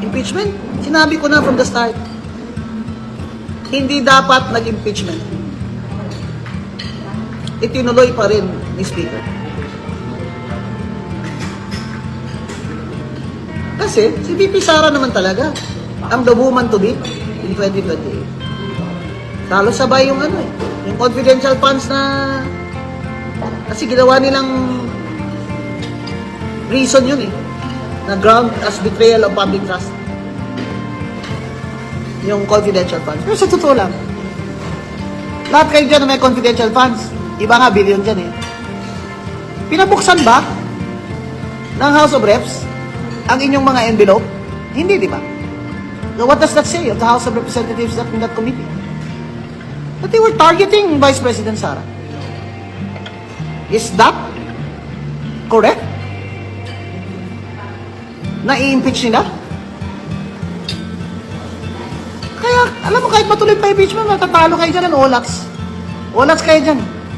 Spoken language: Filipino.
Impeachment, sinabi ko na from the start, hindi dapat nag-impeachment. Itinuloy pa rin ni Speaker. Kasi si VP Sara naman talaga ang the woman to be in 2028. Talo sabay yung yung confidential funds na kasi ginawa nilang reason yun na ground as betrayal of public trust. Yung confidential funds. Pero sa totoo lang, lahat kayo dyan na may confidential funds, iba nga billion dyan Pinabuksan ba ng House of Reps ang inyong mga envelope? Hindi, di ba? So what does that say of the House of Representatives in that committee? That they were targeting Vice President Sara. Is that correct? Na i-impeach nila? Kaya, alam mo, kahit matuloy pa impeachment, matatalo kayo dyan ng OLAX. OLAX kayo dyan.